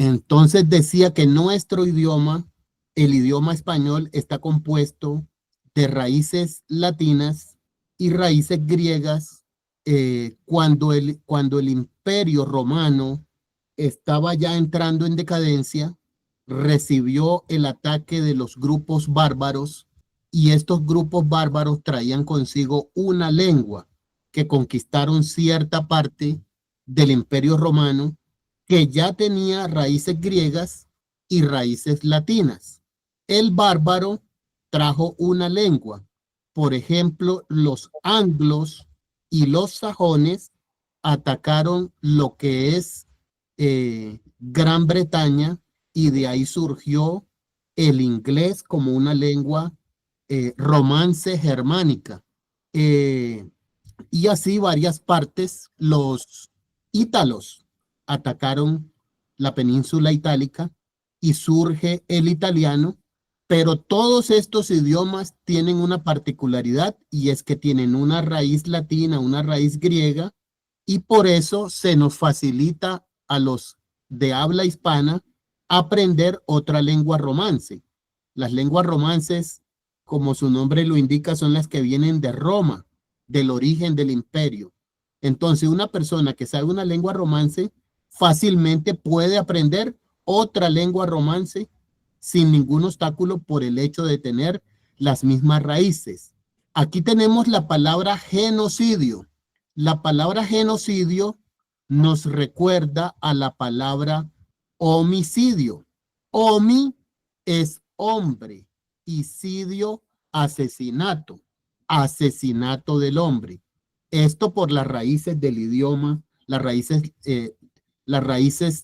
Entonces decía que nuestro idioma, el idioma español, está compuesto de raíces latinas y raíces griegas. Cuando el imperio romano estaba ya entrando en decadencia, recibió el ataque de los grupos bárbaros y estos grupos bárbaros traían consigo una lengua que conquistaron cierta parte del imperio romano que ya tenía raíces griegas y raíces latinas. El bárbaro trajo una lengua. Por ejemplo, los anglos y los sajones atacaron lo que es Gran Bretaña y de ahí surgió el inglés como una lengua romance germánica. Eh, y así varias partes, los ítalos atacaron la península itálica y surge el italiano, pero todos estos idiomas tienen una particularidad y es que tienen una raíz latina, una raíz griega, y por eso se nos facilita a los de habla hispana aprender otra lengua romance. Las lenguas romances, como su nombre lo indica, son las que vienen de Roma, del origen del imperio. Entonces, una persona que sabe una lengua romance fácilmente puede aprender otra lengua romance sin ningún obstáculo por el hecho de tener las mismas raíces. Aquí tenemos la palabra genocidio. La palabra genocidio nos recuerda a la palabra homicidio. Homi es hombre y sidio asesinato, asesinato del hombre. Esto por las raíces del idioma, las raíces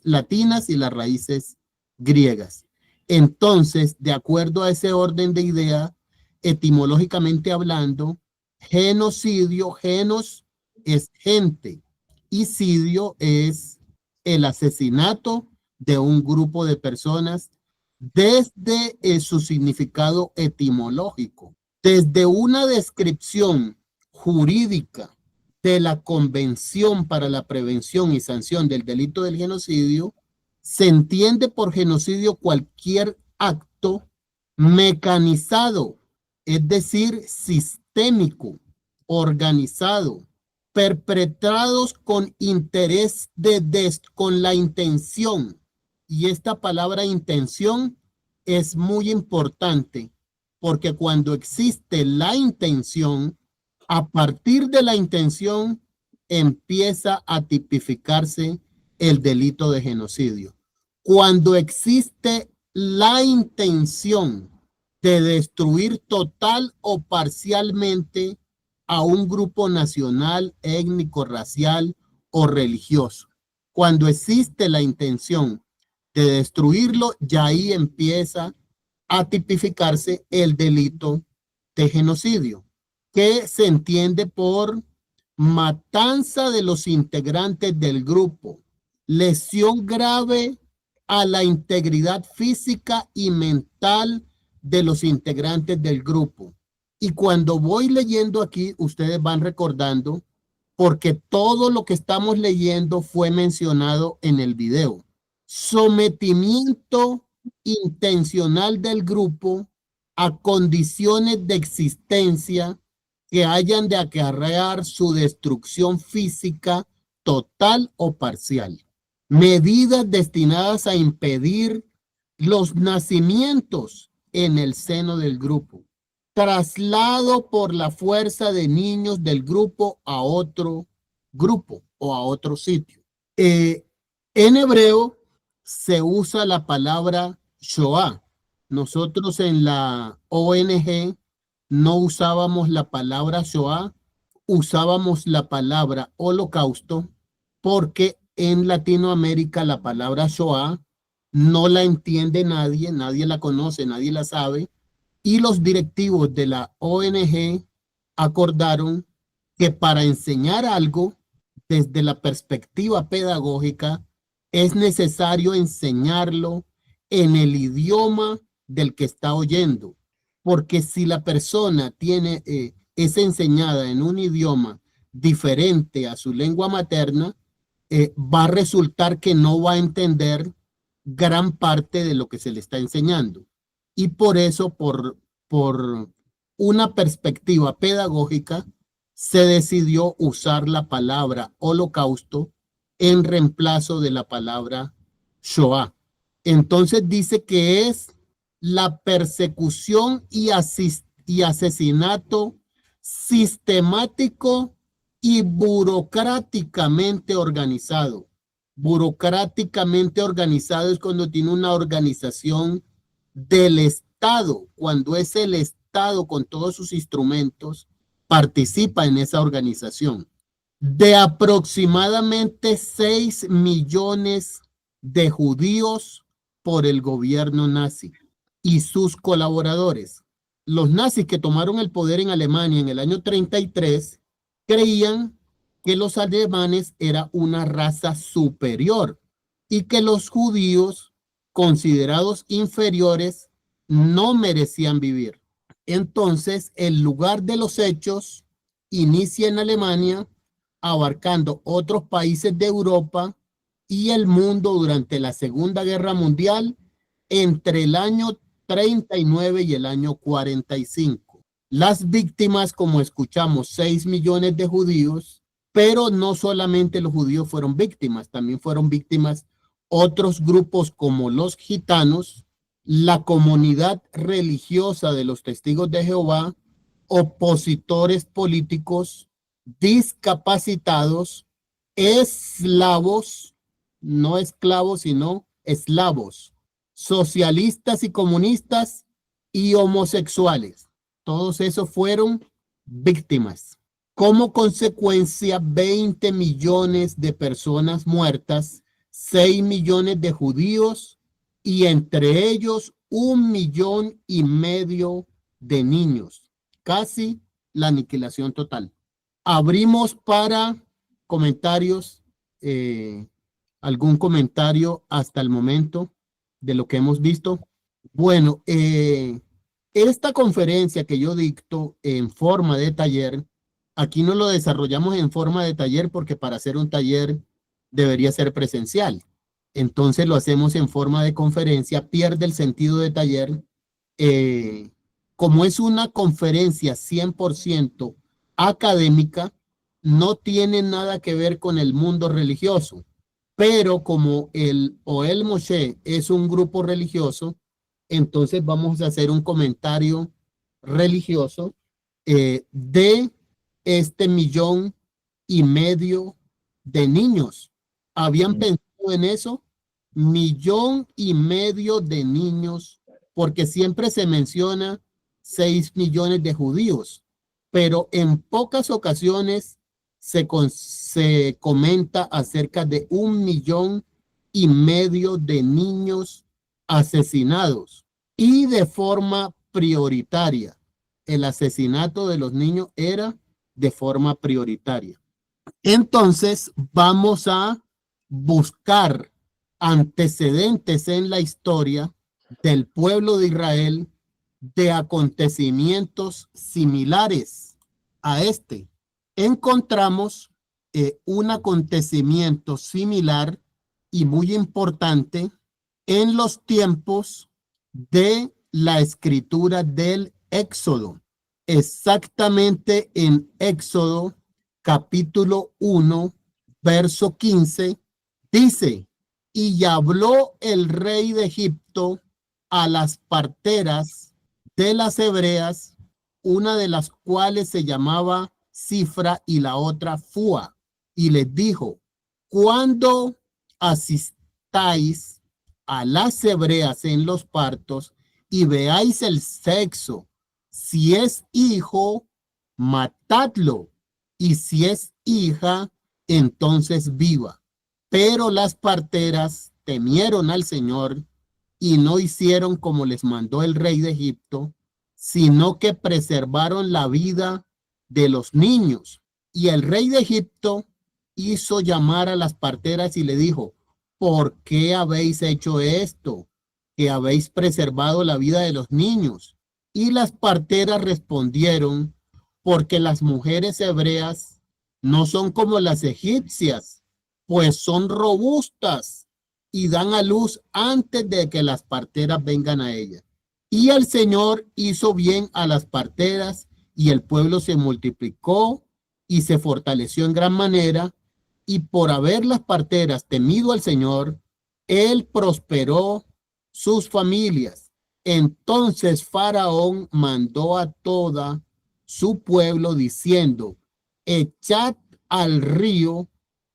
latinas y las raíces griegas. Entonces, de acuerdo a ese orden de idea, etimológicamente hablando, genocidio, genos es gente y sidio es el asesinato de un grupo de personas desde su significado etimológico, desde una descripción jurídica de la Convención para la Prevención y Sanción del Delito del Genocidio. Se entiende por genocidio cualquier acto mecanizado, es decir, sistémico, organizado, perpetrados con interés con la intención. Y esta palabra intención es muy importante porque cuando existe la intención, a partir de la intención empieza a tipificarse el delito de genocidio. Cuando existe la intención de destruir total o parcialmente a un grupo nacional, étnico, racial o religioso. Cuando existe la intención de destruirlo, ya ahí empieza a tipificarse el delito de genocidio, que se entiende por matanza de los integrantes del grupo, lesión grave a la integridad física y mental de los integrantes del grupo. Y cuando voy leyendo aquí, ustedes van recordando, porque todo lo que estamos leyendo fue mencionado en el video. Sometimiento intencional del grupo a condiciones de existencia que hayan de acarrear su destrucción física total o parcial. Medidas destinadas a impedir los nacimientos en el seno del grupo. Traslado por la fuerza de niños del grupo a otro grupo o a otro sitio. En hebreo se usa la palabra Shoah. Nosotros en la ONG no usábamos la palabra Shoah, usábamos la palabra holocausto porque en Latinoamérica la palabra Shoah no la entiende nadie, nadie la conoce, nadie la sabe, y los directivos de la ONG acordaron que para enseñar algo desde la perspectiva pedagógica es necesario enseñarlo en el idioma del que está oyendo, porque si la persona es enseñada en un idioma diferente a su lengua materna, va a resultar que no va a entender gran parte de lo que se le está enseñando. Y por eso, por una perspectiva pedagógica, se decidió usar la palabra holocausto en reemplazo de la palabra Shoah. Entonces dice que es la persecución y asesinato sistemático y burocráticamente organizado. Burocráticamente organizado es cuando tiene una organización del Estado, cuando es el Estado con todos sus instrumentos, participa en esa organización. De aproximadamente 6 millones de judíos por el gobierno nazi y sus colaboradores. Los nazis que tomaron el poder en Alemania en el año 33 creían que los alemanes era una raza superior y que los judíos considerados inferiores no merecían vivir. Entonces, el lugar de los hechos inicia en Alemania, abarcando otros países de Europa y el mundo durante la Segunda Guerra Mundial entre el año 39 y el año 45. Las víctimas, como escuchamos, 6 millones de judíos, pero no solamente los judíos fueron víctimas, también fueron víctimas otros grupos como los gitanos, la comunidad religiosa de los testigos de Jehová, opositores políticos, discapacitados, eslavos, no esclavos, sino eslavos, socialistas y comunistas y homosexuales. Todos esos fueron víctimas. Como consecuencia, 20 millones de personas muertas, 6 millones de judíos y entre ellos 1,5 millones de niños. Casi la aniquilación total. Abrimos para comentarios. ¿Algún comentario hasta el momento de lo que hemos visto? Bueno, esta conferencia que yo dicto en forma de taller, aquí no lo desarrollamos en forma de taller porque para hacer un taller debería ser presencial. Entonces lo hacemos en forma de conferencia, pierde el sentido de taller. Como es una conferencia 100% académica, no tiene nada que ver con el mundo religioso. Pero como el Ohel Moshe es un grupo religioso, entonces vamos a hacer un comentario religioso de este 1,5 millones de niños. ¿Habían pensado en eso? 1,5 millones de niños, porque siempre se menciona 6 millones de judíos, pero en pocas ocasiones se comenta acerca de 1,5 millones de niños asesinados y de forma prioritaria. El asesinato de los niños era de forma prioritaria. Entonces vamos a buscar antecedentes en la historia del pueblo de Israel de acontecimientos similares a este. Encontramos un acontecimiento similar y muy importante en los tiempos de la escritura del Éxodo. Exactamente en Éxodo capítulo 1, verso 15, dice: y habló el rey de Egipto a las parteras de las hebreas, una de las cuales se llamaba Cifra y la otra Fua, y les dijo: cuando asistáis a las hebreas en los partos y veáis el sexo, si es hijo, matadlo, y si es hija, entonces viva. Pero las parteras temieron al Señor y no hicieron como les mandó el rey de Egipto, sino que preservaron la vida de los niños. Y el rey de Egipto hizo llamar a las parteras y le dijo: ¿por qué habéis hecho esto? Que habéis preservado la vida de los niños. Y las parteras respondieron: porque las mujeres hebreas no son como las egipcias, pues son robustas y dan a luz antes de que las parteras vengan a ella. Y el Señor hizo bien a las parteras, y el pueblo se multiplicó y se fortaleció en gran manera, y por haber las parteras temido al Señor, él prosperó sus familias. Entonces Faraón mandó a toda su pueblo diciendo: echad al río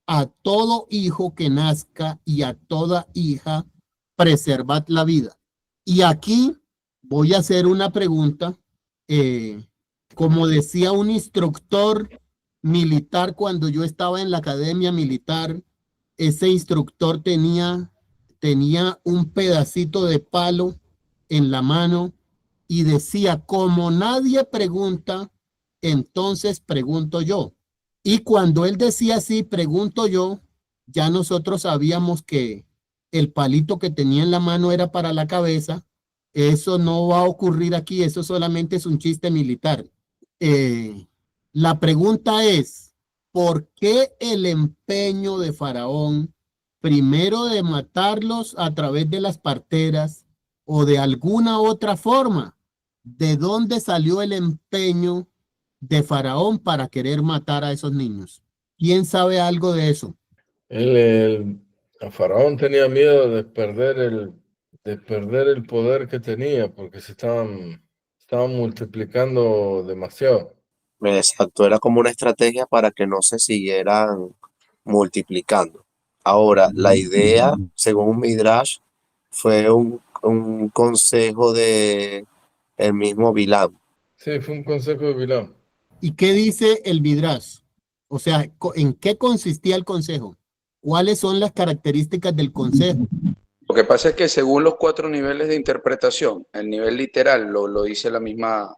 a todo hijo que nazca y a toda hija preservad la vida. Y aquí voy a hacer una pregunta. Como decía un instructor militar cuando yo estaba en la academia militar, ese instructor tenía un pedacito de palo en la mano y decía: como nadie pregunta, entonces pregunto yo. Y cuando él decía así, pregunto yo, ya nosotros sabíamos que el palito que tenía en la mano era para la cabeza. Eso no va a ocurrir aquí, eso solamente es un chiste militar. La pregunta es: ¿por qué el empeño de Faraón, primero de matarlos a través de las parteras o de alguna otra forma? ¿De dónde salió el empeño de Faraón para querer matar a esos niños? ¿Quién sabe algo de eso? El Faraón tenía miedo de perder el poder que tenía, porque estaban multiplicando demasiado. Exacto, era como una estrategia para que no se siguieran multiplicando. Ahora, la idea, según Midrash, fue un consejo de el mismo Bilam. Sí, fue un consejo de Bilam. ¿Y qué dice el Midrash? O sea, ¿en qué consistía el consejo? ¿Cuáles son las características del consejo? Lo que pasa es que según los 4 niveles de interpretación, el nivel literal lo dice la misma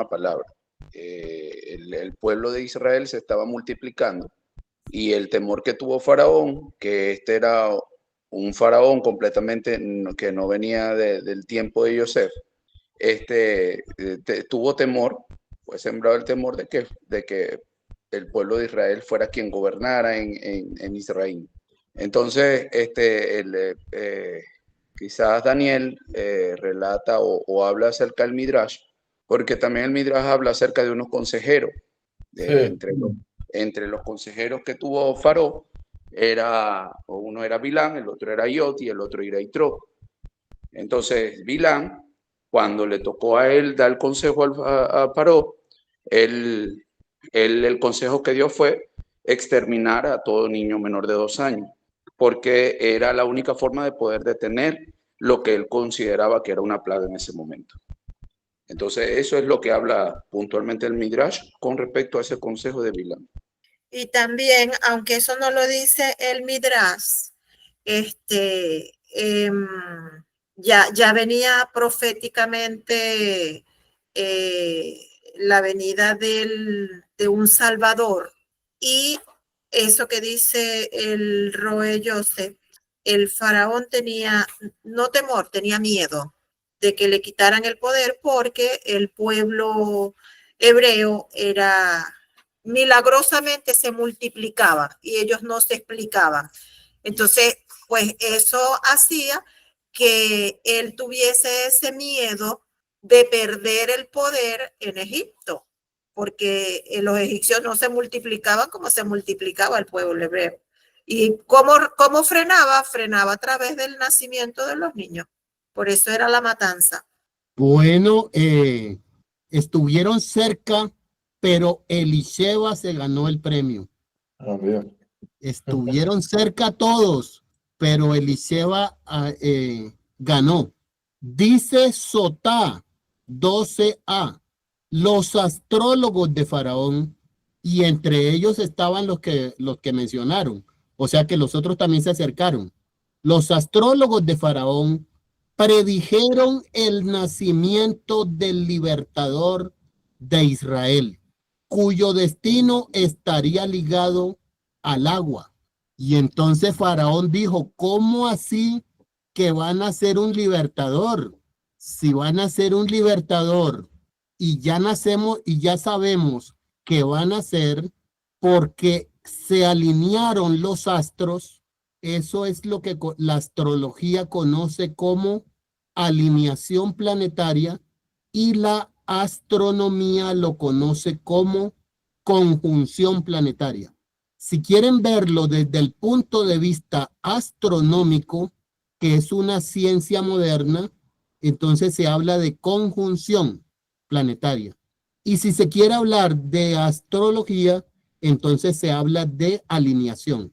palabra. El pueblo de Israel se estaba multiplicando y el temor que tuvo Faraón, que este era un faraón completamente que no venía del tiempo de Yosef, tuvo temor, fue sembrado el temor de que el pueblo de Israel fuera quien gobernara en Israel. Entonces, quizás Daniel relata o habla acerca del Midrash, porque también el Midrash habla acerca de unos consejeros. Sí. Entre los consejeros que tuvo Faraón, uno era Bilán, el otro era Yot y el otro era Itro. Entonces, Bilán, cuando le tocó a él dar el consejo a Faraón, el consejo que dio fue exterminar a todo niño menor de 2 años, porque era la única forma de poder detener lo que él consideraba que era una plaga en ese momento. Entonces, eso es lo que habla puntualmente el Midrash con respecto a ese consejo de Bilam. Y también, aunque eso no lo dice el Midrash, ya venía proféticamente la venida de un Salvador. Y eso que dice el Roe Joseph, el faraón tenía no temor, tenía miedo de que le quitaran el poder, porque el pueblo hebreo era milagrosamente se multiplicaba y ellos no se explicaban. Entonces, pues eso hacía que él tuviese ese miedo de perder el poder en Egipto, porque los egipcios no se multiplicaban como se multiplicaba el pueblo hebreo. ¿Y cómo frenaba? Frenaba a través del nacimiento de los niños. Por eso era la matanza. Bueno, estuvieron cerca, pero Elisheba se ganó el premio. Ah, bien. Estuvieron cerca todos, pero Elisheba ganó. Dice Sotá 12a, los astrólogos de Faraón, y entre ellos estaban los que mencionaron, o sea que los otros también se acercaron. Los astrólogos de Faraón predijeron el nacimiento del libertador de Israel, cuyo destino estaría ligado al agua. Y entonces Faraón dijo: ¿cómo así que van a ser un libertador? Si van a ser un libertador y ya nacemos y ya sabemos que van a ser, porque se alinearon los astros Eso es lo que la astrología conoce como alineación planetaria y la astronomía lo conoce como conjunción planetaria. Si quieren verlo desde el punto de vista astronómico, que es una ciencia moderna, entonces se habla de conjunción planetaria. Y si se quiere hablar de astrología, entonces se habla de alineación.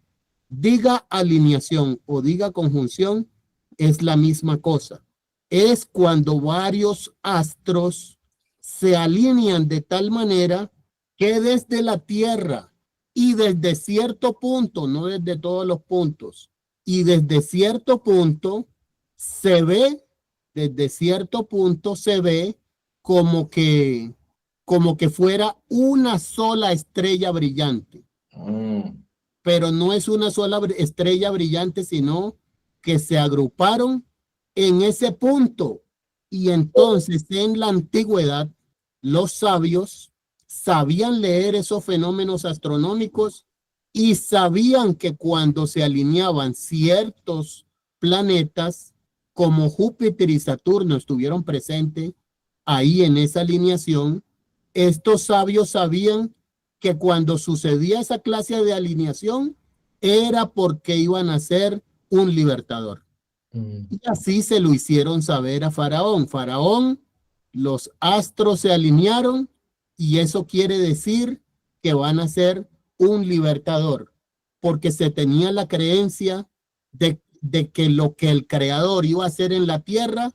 Diga alineación o diga conjunción, es la misma cosa. Es cuando varios astros se alinean de tal manera que desde la Tierra y desde cierto punto, no desde todos los puntos, y desde cierto punto se ve, desde cierto punto se ve como que fuera una sola estrella brillante. Pero no es una sola estrella brillante, sino que se agruparon en ese punto. Y entonces en la antigüedad, los sabios sabían leer esos fenómenos astronómicos y sabían que cuando se alineaban ciertos planetas, como Júpiter y Saturno estuvieron presentes ahí en esa alineación, estos sabios sabían que cuando sucedía esa clase de alineación era porque iban a ser un libertador. Y así se lo hicieron saber a Faraón. Faraón, los astros se alinearon y eso quiere decir que van a ser un libertador, porque se tenía la creencia de que lo que el creador iba a hacer en la tierra,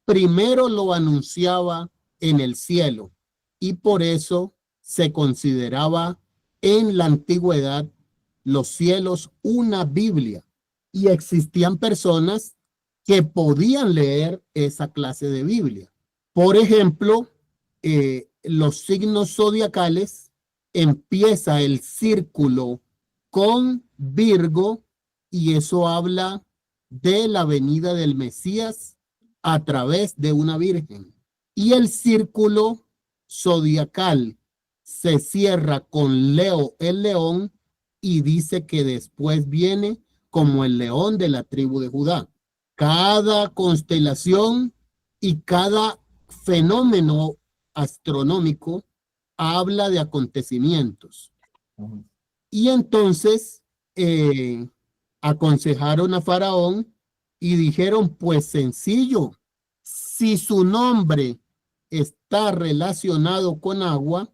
primero lo anunciaba en el cielo. Y por eso se consideraba en la antigüedad los cielos una Biblia. Y existían personas que podían leer esa clase de Biblia. Por ejemplo, los signos zodiacales, empieza el círculo con Virgo y eso habla de la venida del Mesías a través de una virgen. Y el círculo zodiacal se cierra con Leo, el león, y dice que después viene como el león de la tribu de Judá. Cada constelación y cada fenómeno astronómico habla de acontecimientos. Y entonces aconsejaron a Faraón y dijeron, pues sencillo, si su nombre está relacionado con agua,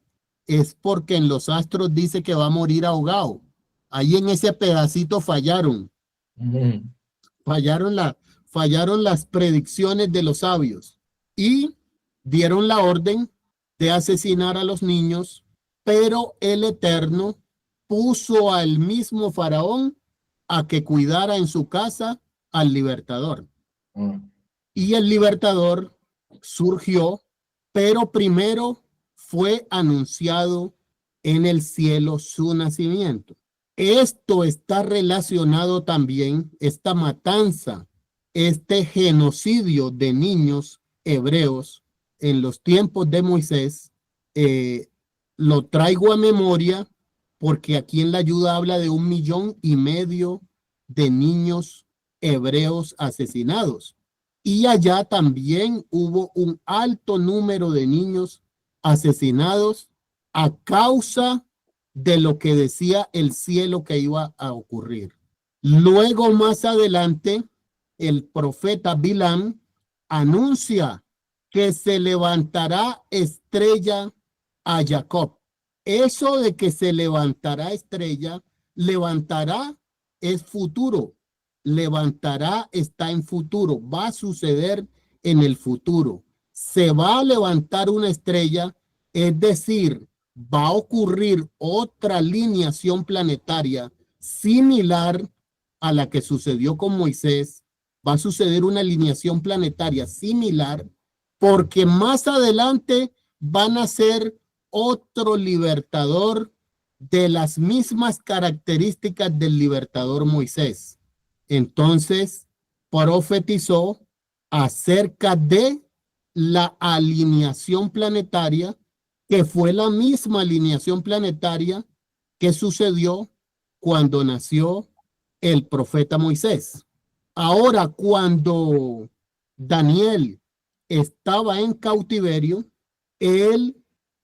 es porque en los astros dice que va a morir ahogado. Ahí en ese pedacito fallaron. Fallaron las predicciones de los sabios y dieron la orden de asesinar a los niños, pero el Eterno puso al mismo Faraón a que cuidara en su casa al libertador. Y el libertador surgió, pero primero fue anunciado en el cielo su nacimiento. Esto está relacionado también, esta matanza, este genocidio de niños hebreos en los tiempos de Moisés, lo traigo a memoria porque aquí en la ayuda habla de 1,5 millones de niños hebreos asesinados. Y allá también hubo un alto número de niños asesinados a causa de lo que decía el cielo que iba a ocurrir. Luego, más adelante, el profeta Bilam anuncia que se levantará estrella a Jacob. Eso de que se levantará estrella, levantará es futuro. Levantará está en futuro, va a suceder en el futuro. Se va a levantar una estrella, es decir, va a ocurrir otra alineación planetaria similar a la que sucedió con Moisés. Va a suceder una alineación planetaria similar porque más adelante van a ser otro libertador de las mismas características del libertador Moisés. Entonces, profetizó acerca de la alineación planetaria, que fue la misma alineación planetaria que sucedió cuando nació el profeta Moisés. Ahora, cuando Daniel estaba en cautiverio, él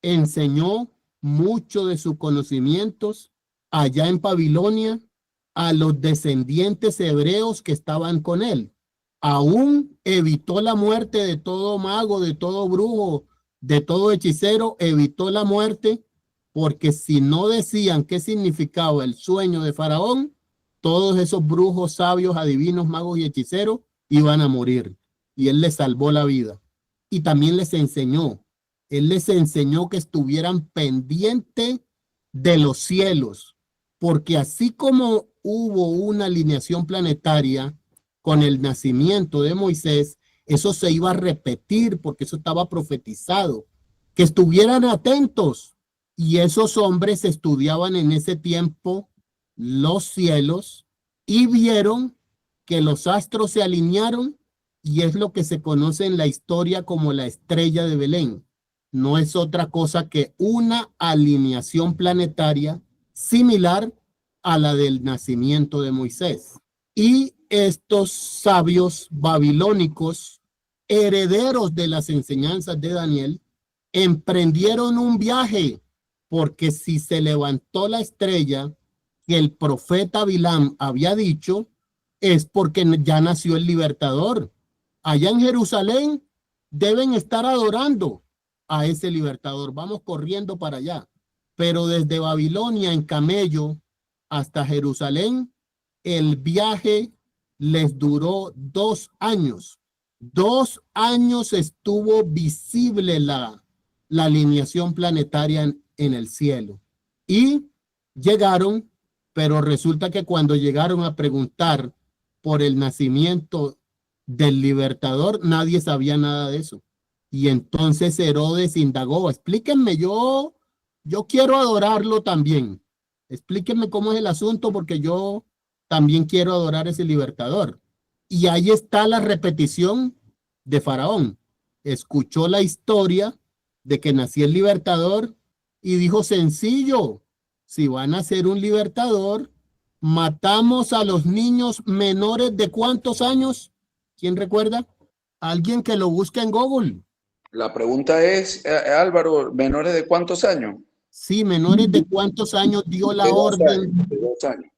enseñó mucho de sus conocimientos allá en Babilonia a los descendientes hebreos que estaban con él. Aún evitó la muerte de todo mago, de todo brujo, de todo hechicero, evitó la muerte, porque si no decían qué significaba el sueño de Faraón, todos esos brujos, sabios, adivinos, magos y hechiceros iban a morir. Y él les salvó la vida. Y también les enseñó. Él les enseñó que estuvieran pendientes de los cielos, porque así como hubo una alineación planetaria con el nacimiento de Moisés, eso se iba a repetir porque eso estaba profetizado, que estuvieran atentos. Y esos hombres estudiaban en ese tiempo los cielos y vieron que los astros se alinearon, y es lo que se conoce en la historia como la estrella de Belén. No es otra cosa que una alineación planetaria similar a la del nacimiento de Moisés. Y estos sabios babilónicos, herederos de las enseñanzas de Daniel, emprendieron un viaje, porque si se levantó la estrella que el profeta Bilam había dicho, es porque ya nació el libertador. Allá en Jerusalén deben estar adorando a ese libertador. Vamos corriendo para allá. Pero desde Babilonia en camello hasta Jerusalén, el viaje les duró 2 años. 2 años estuvo visible la alineación planetaria en el cielo. Y llegaron, pero resulta que cuando llegaron a preguntar por el nacimiento del libertador, nadie sabía nada de eso. Y entonces Herodes indagó: explíquenme, yo quiero adorarlo también. Explíquenme cómo es el asunto, porque yo también quiero adorar a ese libertador. Y ahí está la repetición de Faraón. Escuchó la historia de que nació el libertador y dijo: sencillo, si van a ser un libertador, matamos a los niños menores de ¿cuántos años? ¿Quién recuerda? Alguien que lo busque en Google. La pregunta es, Álvaro, ¿menores de cuántos años? Sí, menores de ¿cuántos años dio la De 2 orden? años, de 2 años.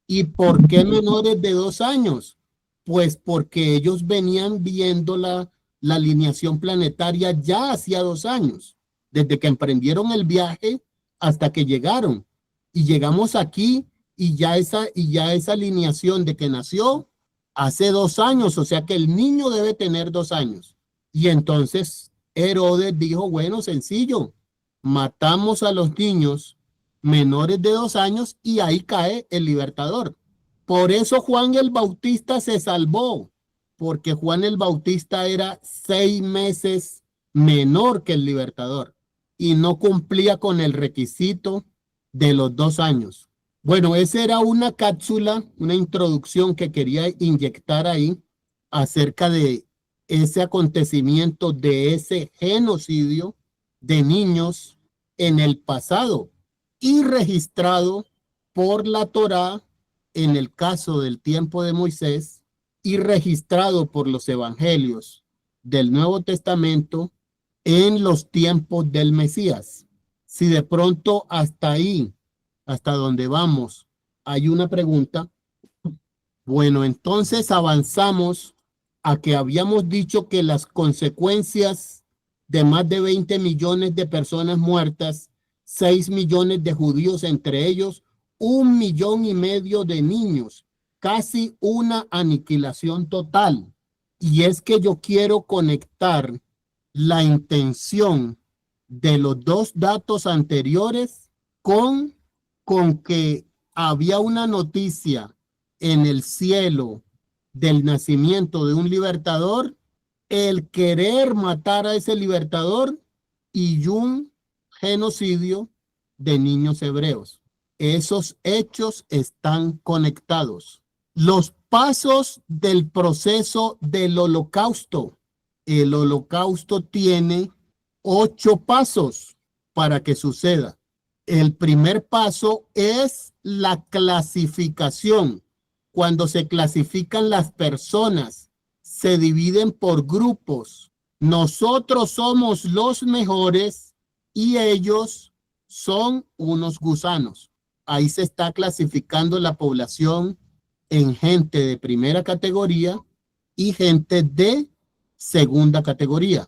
¿Y por qué menores de 2 años? Pues porque ellos venían viendo la alineación planetaria ya hacía 2 años, desde que emprendieron el viaje hasta que llegaron. Y llegamos aquí y ya esa alineación de que nació hace 2 años, o sea que el niño debe tener 2 años. Y entonces Herodes dijo: bueno, sencillo, matamos a los niños menores de 2 años y ahí cae el libertador. Por eso Juan el Bautista se salvó, porque Juan el Bautista era 6 meses menor que el libertador y no cumplía con el requisito de los 2 años. Bueno, esa era una cápsula, una introducción que quería inyectar ahí acerca de ese acontecimiento, de ese genocidio de niños en el pasado y registrado por la Torá en el caso del tiempo de Moisés y registrado por los evangelios del Nuevo Testamento en los tiempos del Mesías. Si de pronto hasta ahí, hasta donde vamos, hay una pregunta, bueno, entonces avanzamos a que habíamos dicho que las consecuencias de más de 20 millones de personas muertas, 6 millones de judíos, entre ellos 1,5 millones de niños, casi una aniquilación total. Y es que yo quiero conectar la intención de los 2 datos anteriores con que había una noticia en el cielo del nacimiento de un libertador, el querer matar a ese libertador y un genocidio de niños hebreos. Esos hechos están conectados. Los pasos del proceso del holocausto. El holocausto tiene 8 pasos para que suceda. El primer paso es la clasificación. cuando se clasifican las personas, se dividen por grupos. Nosotros somos los mejores y ellos son unos gusanos. Ahí se está clasificando la población en gente de primera categoría y gente de segunda categoría.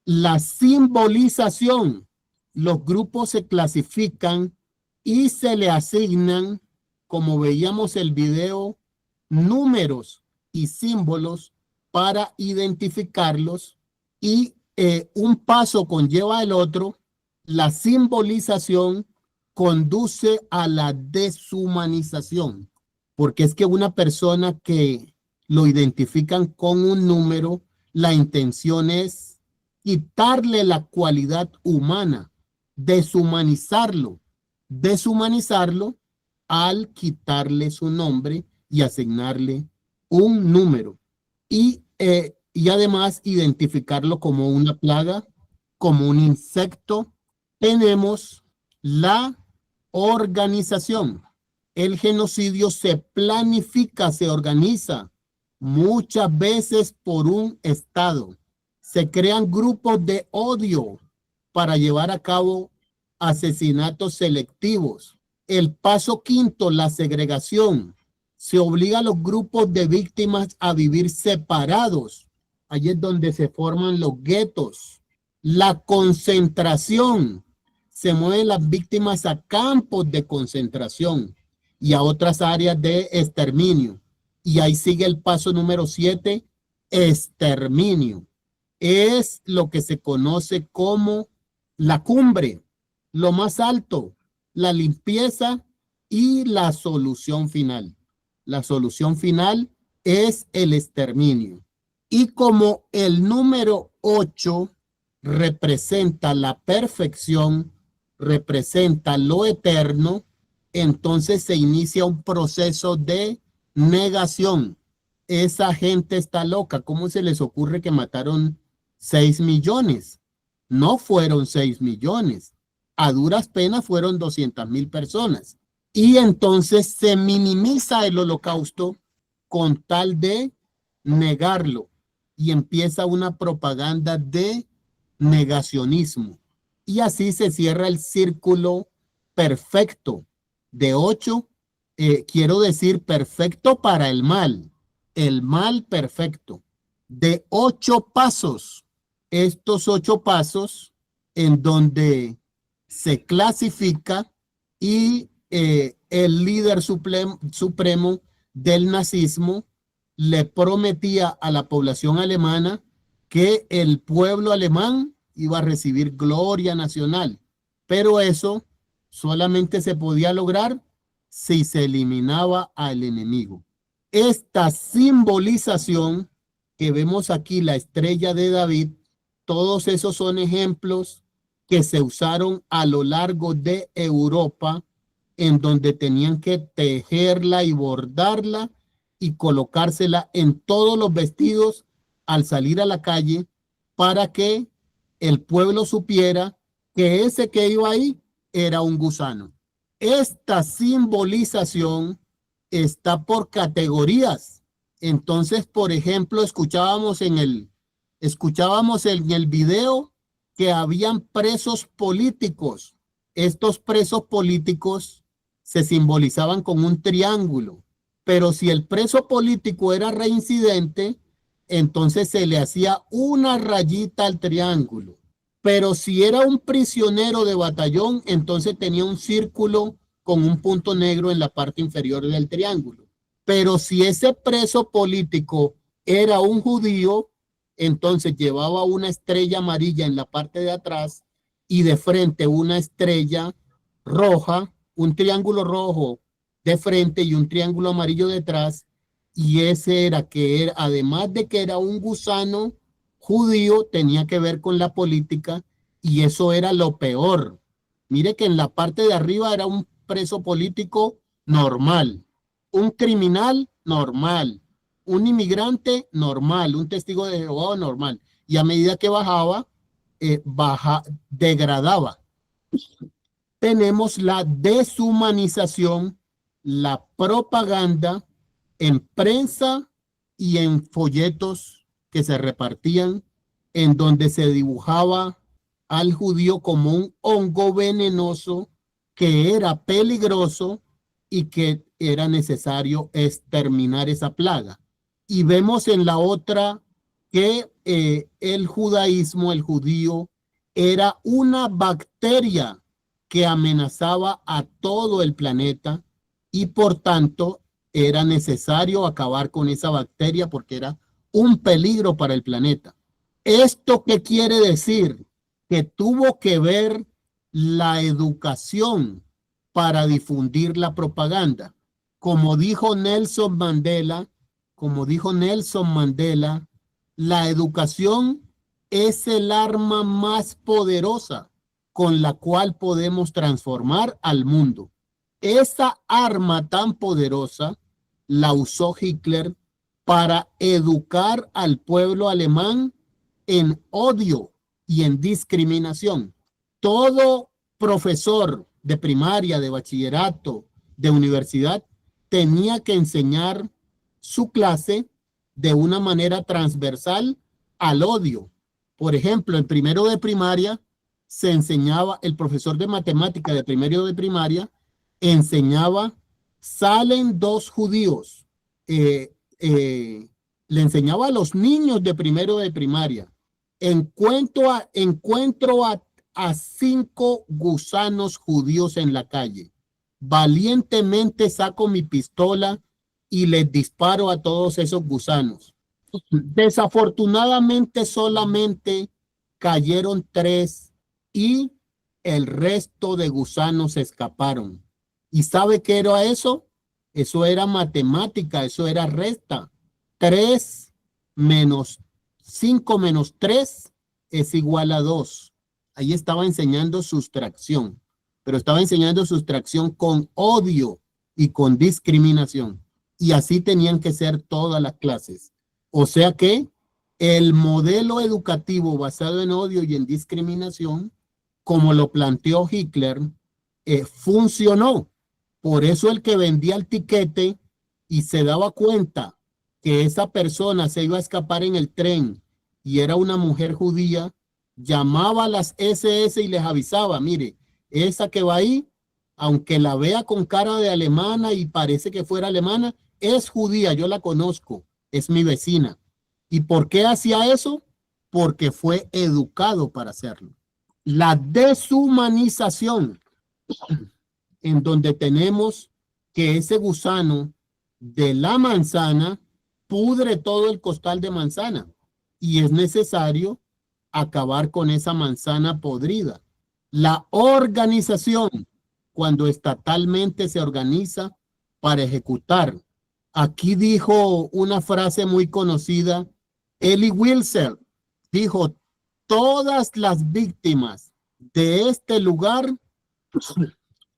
La simbolización. Los grupos se clasifican y se le asignan, como veíamos el video, números y símbolos para identificarlos, y un paso conlleva el otro. La simbolización conduce a la deshumanización, porque es que una persona que lo identifican con un número, la intención es quitarle la cualidad humana, deshumanizarlo al quitarle su nombre y asignarle un número, y además identificarlo como una plaga, como un insecto. Tenemos la organización. El genocidio se planifica, se organiza muchas veces por un Estado. Se crean grupos de odio para llevar a cabo asesinatos selectivos. El paso quinto, la segregación. Se obliga a los grupos de víctimas a vivir separados. Allí es donde se forman los guetos. La concentración. Se mueven las víctimas a campos de concentración y a otras áreas de exterminio. Y ahí sigue el paso número 7, exterminio. Es lo que se conoce como la cumbre, lo más alto, la limpieza y la solución final. La solución final es el exterminio. Y como el número 8 representa la perfección, representa lo eterno, entonces se inicia un proceso de negación. Esa gente está loca. ¿Cómo se les ocurre que mataron 6 millones? No fueron 6 millones. A duras penas fueron 200,000 personas. Y entonces se minimiza el holocausto con tal de negarlo. Y empieza una propaganda de negacionismo. Y así se cierra el círculo perfecto de 8. Quiero decir perfecto para el mal perfecto, de 8 pasos. Estos 8 pasos en donde se clasifica, y el líder supremo del nazismo le prometía a la población alemana que el pueblo alemán iba a recibir gloria nacional, pero eso solamente se podía lograr si se eliminaba al enemigo. Esta simbolización que vemos aquí, la estrella de David, todos esos son ejemplos que se usaron a lo largo de Europa, en donde tenían que tejerla y bordarla y colocársela en todos los vestidos al salir a la calle, para que el pueblo supiera que ese que iba ahí era un gusano. Esta simbolización está por categorías. Entonces, por ejemplo, escuchábamos en el video que habían presos políticos. Estos presos políticos se simbolizaban con un triángulo, pero si el preso político era reincidente, entonces se le hacía una rayita al triángulo. Pero si era un prisionero de batallón, entonces tenía un círculo con un punto negro en la parte inferior del triángulo. Pero si ese preso político era un judío, entonces llevaba una estrella amarilla en la parte de atrás y de frente una estrella roja, un triángulo rojo de frente y un triángulo amarillo detrás. Y ese era además de que era un gusano judío, tenía que ver con la política, y eso era lo peor. Mire que en la parte de arriba era un preso político normal, un criminal normal, un inmigrante normal, un testigo de Jehová normal, y a medida que bajaba, degradaba. Tenemos la deshumanización, la propaganda, en prensa y en folletos que se repartían, en donde se dibujaba al judío como un hongo venenoso que era peligroso y que era necesario exterminar esa plaga. Y vemos en la otra que el judaísmo, el judío, era una bacteria que amenazaba a todo el planeta y por tanto era necesario acabar con esa bacteria porque era un peligro para el planeta. ¿Esto qué quiere decir? Que tuvo que ver la educación para difundir la propaganda. Como dijo Nelson Mandela, la educación es el arma más poderosa con la cual podemos transformar al mundo. Esa arma tan poderosa la usó Hitler para educar al pueblo alemán en odio y en discriminación. Todo profesor de primaria, de bachillerato, de universidad, tenía que enseñar su clase de una manera transversal al odio. Por ejemplo, en primero de primaria se enseñaba, el profesor de matemática de primero de primaria enseñaba, salen dos judíos. Le enseñaba a los niños de primero de primaria, encuentro a 5 gusanos judíos en la calle. Valientemente saco mi pistola y les disparo a todos esos gusanos. Desafortunadamente solamente cayeron 3 y el resto de gusanos escaparon. ¿Y sabe qué era eso? Eso era matemática, eso era resta. 3 menos 5 menos 3 es igual a 2. Ahí estaba enseñando sustracción, pero estaba enseñando sustracción con odio y con discriminación. Y así tenían que ser todas las clases. O sea que el modelo educativo basado en odio y en discriminación, como lo planteó Hitler, funcionó. Por eso el que vendía el tiquete y se daba cuenta que esa persona se iba a escapar en el tren y era una mujer judía, llamaba a las SS y les avisaba, mire, esa que va ahí, aunque la vea con cara de alemana y parece que fuera alemana, es judía, yo la conozco, es mi vecina. ¿Y por qué hacía eso? Porque fue educado para hacerlo. La deshumanización, en donde tenemos que ese gusano de la manzana pudre todo el costal de manzana y es necesario acabar con esa manzana podrida. La organización, cuando estatalmente se organiza para ejecutar. Aquí dijo una frase muy conocida, Elie Wiesel, dijo, todas las víctimas de este lugar,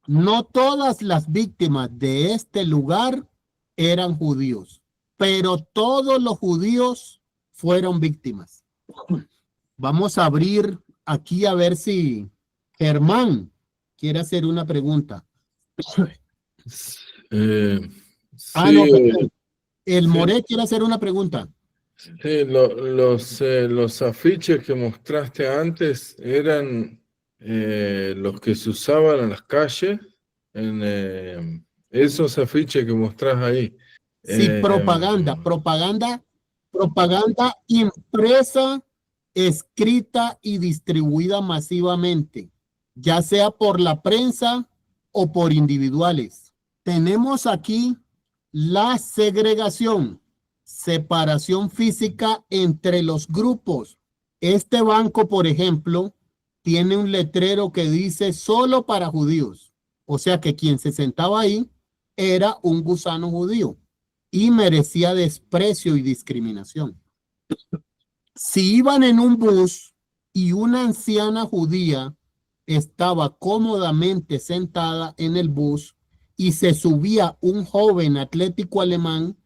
no todas las víctimas de este lugar eran judíos, pero todos los judíos fueron víctimas. Vamos a abrir aquí a ver si Germán quiere hacer una pregunta. Sí, No, perdón. El More quiere hacer una pregunta. sí, los afiches que mostraste antes eran los que se usaban en las calles, en esos afiches que mostrás ahí. Sí, propaganda impresa, escrita y distribuida masivamente, ya sea por la prensa o por individuales. Tenemos aquí la segregación, separación física entre los grupos. Este banco, por ejemplo, tiene un letrero que dice solo para judíos. O sea que quien se sentaba ahí era un gusano judío y merecía desprecio y discriminación. Si iban en un bus y una anciana judía estaba cómodamente sentada en el bus y se subía un joven atlético alemán,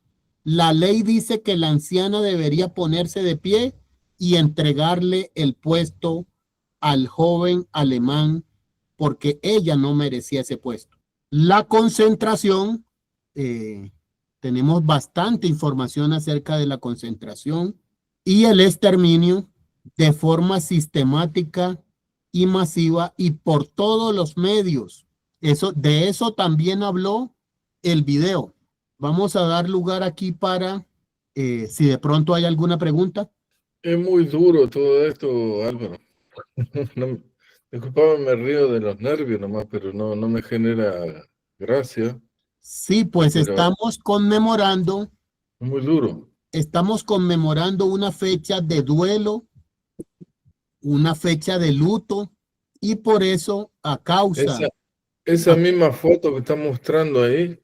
la ley dice que la anciana debería ponerse de pie y entregarle el puesto al joven alemán porque ella no merecía ese puesto. La concentración Tenemos bastante información acerca de la concentración y el exterminio de forma sistemática y masiva y por todos los medios. De eso también habló el video. Vamos a dar lugar aquí para, si de pronto hay alguna pregunta. Es muy duro todo esto, Álvaro. No, disculpame, me río de los nervios nomás, pero no me genera gracia. Sí, pues Pero estamos conmemorando muy duro. una fecha de duelo, una fecha de luto, y por eso, a causa, Esa misma foto que está mostrando ahí,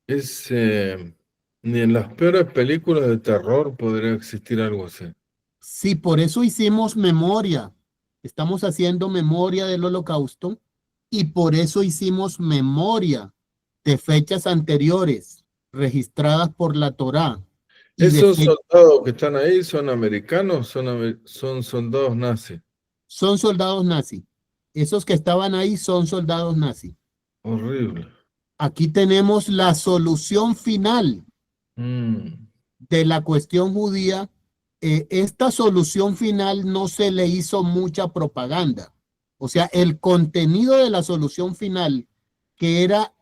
es ni en las peores películas de terror podría existir algo así. sí, por eso hicimos memoria. Estamos haciendo memoria del Holocausto y por eso hicimos memoria de fechas anteriores registradas por la Torá. Y ¿Esos soldados que están ahí son americanos, son soldados nazis? son soldados nazis. Esos que estaban ahí son soldados nazis. Horrible. Aquí tenemos la solución final Mm. de la cuestión judía. Esta solución final no se le hizo mucha propaganda. O sea, el contenido de la solución final, que era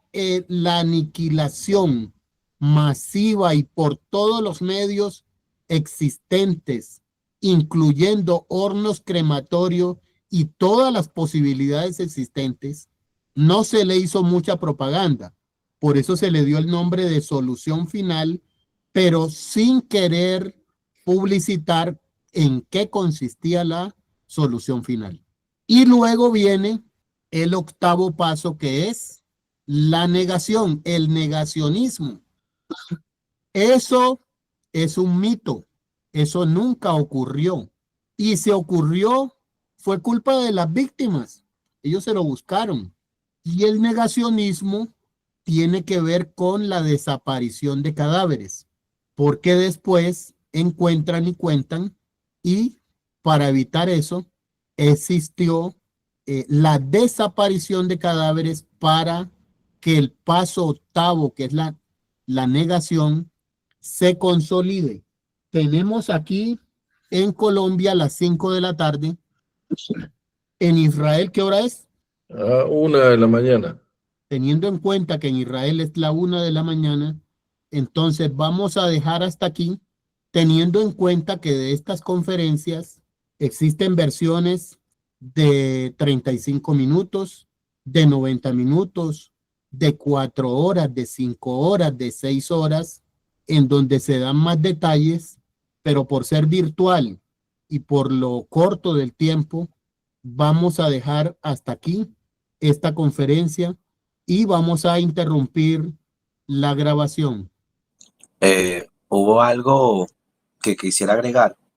la aniquilación masiva y por todos los medios existentes, incluyendo hornos crematorios y todas las posibilidades existentes, no se le hizo mucha propaganda. Por eso se le dio el nombre de solución final, pero sin querer publicitar en qué consistía la solución final. Y luego viene el octavo paso, que es la negación, el negacionismo. Eso es un mito, eso nunca ocurrió. Y si ocurrió, fue culpa de las víctimas. Ellos se lo buscaron. Y el negacionismo tiene que ver con la desaparición de cadáveres, porque después encuentran y cuentan, y para evitar eso existió la desaparición de cadáveres para que el paso octavo, que es la negación, se consolide. Tenemos aquí en Colombia las 5 de la tarde. En Israel, ¿qué hora es? 1:00 a.m. Teniendo en cuenta que en Israel es la 1 de la mañana, entonces vamos a dejar hasta aquí, teniendo en cuenta que de estas conferencias existen versiones de 35 minutos, de 90 minutos, de 4 horas, de 5 horas, de 6 horas, en donde se dan más detalles, pero por ser virtual y por lo corto del tiempo, vamos a dejar hasta aquí esta conferencia y vamos a interrumpir la grabación. Hubo algo que quisiera agregar.